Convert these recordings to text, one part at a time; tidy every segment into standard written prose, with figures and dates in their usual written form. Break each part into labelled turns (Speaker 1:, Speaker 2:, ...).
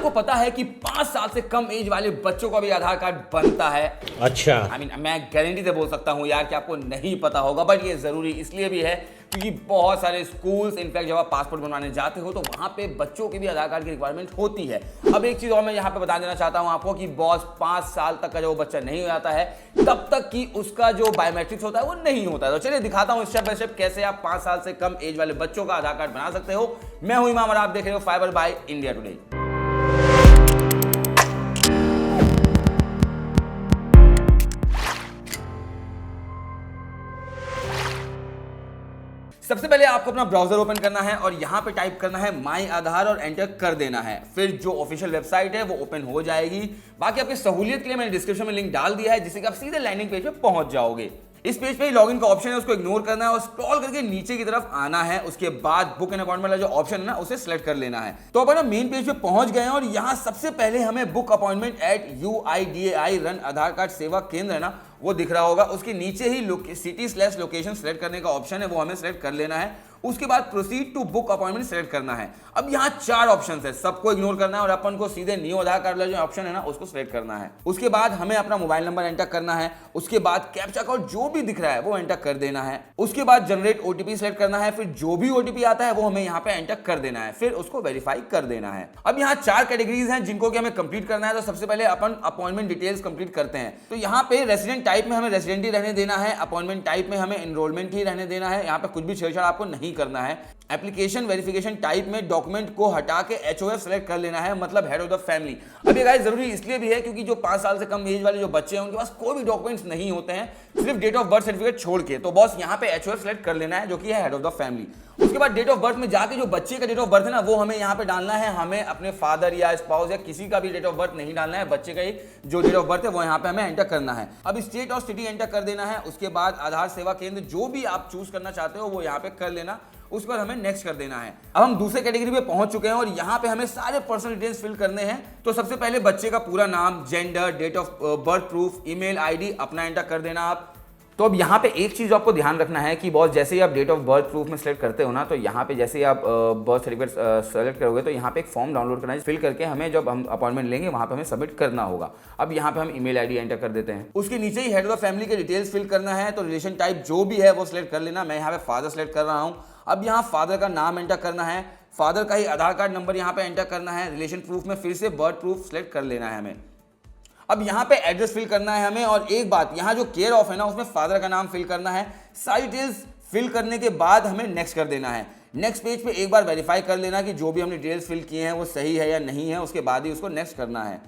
Speaker 1: आपको पता है कि 5 साल से कम एज वाले बच्चों का भी आधार कार्ड बनता है?
Speaker 2: अच्छा।
Speaker 1: मैं गारंटी से बोल सकता हूं यार कि आपको नहीं पता होगा, बट ये जरूरी इसलिए भी है क्योंकि बहुत सारे स्कूल्स, इनफैक्ट जब आप पासपोर्ट बनवाने जाते हो तो वहां पे बच्चों के भी आधार कार्ड की रिक्वायरमेंट होती है। अब एक चीज और मैं यहाँ पे बता देना चाहता हूँ आपको कि बॉस 5 साल तक का जो बच्चा नहीं हो जाता है तब तक कि उसका जो बायोमेट्रिक्स होता है वो नहीं होता है। तो चलिए दिखाता हूँ स्टेप बाय स्टेप कैसे आप 5 साल से कम एज वाले बच्चों का आधार कार्ड बना सकते हो। मैं हूं इमाम और आप देख रहे हो फाइबर बाय इंडिया टुडे। सबसे पहले आपको अपना ब्राउजर ओपन करना है और यहां पे टाइप करना है माई आधार और एंटर कर देना है। फिर जो ऑफिशियल वेबसाइट है वो ओपन हो जाएगी। बाकी आपकी सहूलियत के लिए मैंने डिस्क्रिप्शन में लिंक डाल दिया है जिससे कि आप सीधे लैंडिंग पेज पे पहुंच जाओगे। इस पेज पे लॉगिन का ऑप्शन है, उसको इग्नोर करना है और स्क्रॉल करके नीचे की तरफ आना है। उसके बाद बुक एन अपॉइंटमेंट वाला जो ऑप्शन है ना उसे सेलेक्ट कर लेना है। तो अपन मेन पेज पे पहुंच गए हैं और यहां सबसे पहले हमें book appointment at UIDAI run Aadhaar card सेवा केंद्र है ना वो दिख रहा होगा। उसके नीचे ही सिटी/लोकेशन सेलेक्ट करने का ऑप्शन है, वो हमें सेलेक्ट कर लेना है। उसके बाद proceed to book appointment select करना है। अब यहाँ 4 ऑप्शंस है, सबको इग्नोर करना है और अपन को सीधे न्यू आधार कार्ड वाला जो ऑप्शन है ना उसको सेलेक्ट करना है। उसके बाद हमें अपना मोबाइल नंबर एंटर करना है। उसके बाद कैप्चा कोड जो भी दिख रहा है वो एंटर कर देना है। उसके बाद जनरेट OTP सेलेक्ट करना है। फिर जो भी OTP आता है वो हमें यहाँ पे एंटर कर देना है, फिर उसको वेरीफाई कर देना है। अब यहाँ 4 कैटेगरीज हैं जिनको कि हमें कंप्लीट करना है। तो सबसे पहले अपन अपॉइंटमेंट डिटेल्स कंप्लीट करते हैं। तो यहाँ पे रेसिडेंट टाइप में हमें रेसिडेंट ही रहने देना है, अपॉइंटमेंट टाइप में हमें एनरोलमेंट ही रहने देना है। यहाँ पे कुछ भी छेड़छाड़ आपको नहीं करना है। एप्लीकेशन वेरिफिकेशन टाइप में डॉक्यूमेंट को हटा के HOF सेलेक्ट कर लेना है, मतलब हेड ऑफ द फैमिली। अब ये गाइस जरूरी इसलिए भी है क्योंकि जो 5 साल से कम एज वाले जो बच्चे हैं उनके पास कोई भी डॉक्यूमेंट्स नहीं होते हैं, सिर्फ डेट ऑफ बर्थ सर्टिफिकेट छोड़ के। तो बॉस यहाँ पे HOF सेलेक्ट कर लेना है जो कि है हेड ऑफ द फैमिली। उसके बाद डेट ऑफ बर्थ में जाके जो बच्चे का डेट ऑफ बर्थ है ना वो हमें यहाँ पे डालना है। हमें अपने फादर या स्पाउस या किसी का भी डेट ऑफ बर्थ नहीं डालना है, बच्चे का ही जो डेट ऑफ बर्थ है वो यहाँ पे हमें एंटर करना है। अब स्टेट और सिटी एंटर कर देना है। उसके बाद आधार सेवा केंद्र जो भी आप चूज करना चाहते हो वो यहाँ पे कर लेना, उस पर हमें नेक्स्ट कर देना है। अब हम दूसरे कैटेगरी पे पहुंच चुके हैं और यहाँ पे हमें सारे पर्सनल डिटेल्स फिल करने हैं। तो सबसे पहले बच्चे का पूरा नाम, gender, date of birth proof, email ID अपना एंटर कर देना आप। तो अब यहाँ पे एक चीज आपको ध्यान रखना है कि बॉस जैसे ही आप डेट ऑफ बर्थ प्रूफ में सेलेक्ट करते हो ना तो यहाँ पे जैसे ही आप बर्थ सर्टिफिकेट सेलेक्ट करोगे तो यहाँ पे एक फॉर्म डाउनलोड करना है, फिल करके हमें जब हम अपॉइंटमेंट लेंगे वहाँ पे हमें सबमिट करना होगा। अब यहाँ पे हम ईमेल ID एंटर कर देते हैं। उसके नीचे ही हेड ऑफ द फैमिली के डिटेल्स फिल करना है। तो रिलेशन टाइप जो भी है वो सिलेक्ट कर लेना। मैं यहाँ पे फादर सेलेक्ट कर रहा हूँ। अब यहाँ फादर का नाम एंटर करना है, फादर का ही आधार कार्ड नंबर यहाँ पे एंटर करना है। रिलेशन प्रूफ में फिर से बर्थ प्रूफ सेलेक्ट कर लेना है हमें। अब यहाँ पे एड्रेस फिल करना है हमें। और एक बात, यहाँ जो केयर ऑफ है ना उसमें फादर का नाम फिल करना है। सारी डिटेल्स फिल करने के बाद हमें नेक्स्ट कर देना है। नेक्स्ट पेज पे एक बार वेरीफाई कर लेना कि जो भी हमने डिटेल्स फिल किए हैं वो सही है या नहीं है, उसके बाद ही उसको नेक्स्ट करना है।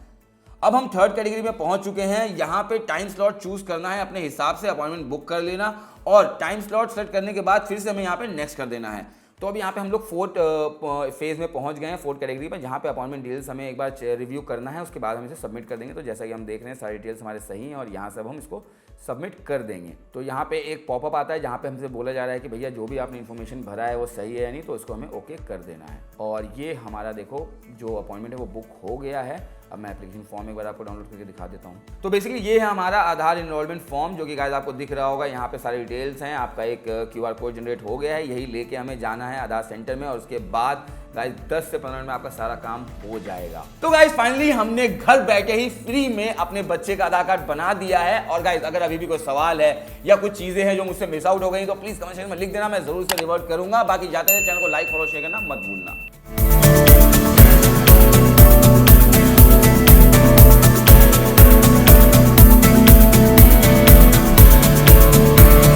Speaker 1: अब हम थर्ड कैटेगरी में पहुंच चुके हैं। यहाँ पे टाइम स्लॉट चूज करना है, अपने हिसाब से अपॉइंटमेंट बुक कर लेना और टाइम स्लॉट सेट करने के बाद फिर से हमें यहाँ पे नेक्स्ट कर देना है। तो अब यहाँ पे हम लोग 4th फेज में पहुंच गए हैं, 4th कैटेगरी पर, जहाँ पे अपॉइंटमेंट डिटेल्स हमें एक बार रिव्यू करना है। उसके बाद हम इसे सबमिट कर देंगे। तो जैसा कि हम देख रहे हैं सारी डिटेल्स हमारे सही हैं और यहाँ से अब हम इसको सबमिट कर देंगे। तो यहाँ पे एक पॉपअप आता है जहाँ पे हमसे बोला जा रहा है कि भैया जो भी आपने इन्फॉर्मेशन भरा है वो सही है या नहीं, तो उसको हमें ओके कर देना है। और ये हमारा देखो जो अपॉइंटमेंट है वो बुक हो गया है। अब मैं एप्लीकेशन फॉर्म एक बार आपको डाउनलोड करके दिखा देता हूँ। तो बेसिकली ये है हमारा आधार एनरोलमेंट फॉर्म जो कि गाइस आपको दिख रहा होगा। यहाँ पे सारी डिटेल्स हैं। आपका एक QR कोड जनरेट हो गया है, यही लेके हमें जाना है आधार सेंटर में और उसके बाद गाइस 10 से 15 मिनट में आपका सारा काम हो जाएगा। तो गाइस फाइनली हमने घर बैठे ही फ्री में अपने बच्चे का आधार कार्ड बना दिया है। और गाइस अगर अभी भी कोई सवाल है या कुछ चीजें हैं जो मुझसे मिस आउट हो गई तो प्लीज कमेंट सेक्शन में लिख देना, मैं जरूर से रिवर्ट करूंगा। बाकी जाते हैं चैनल को लाइक फॉलो शेयर करना मत भूलना।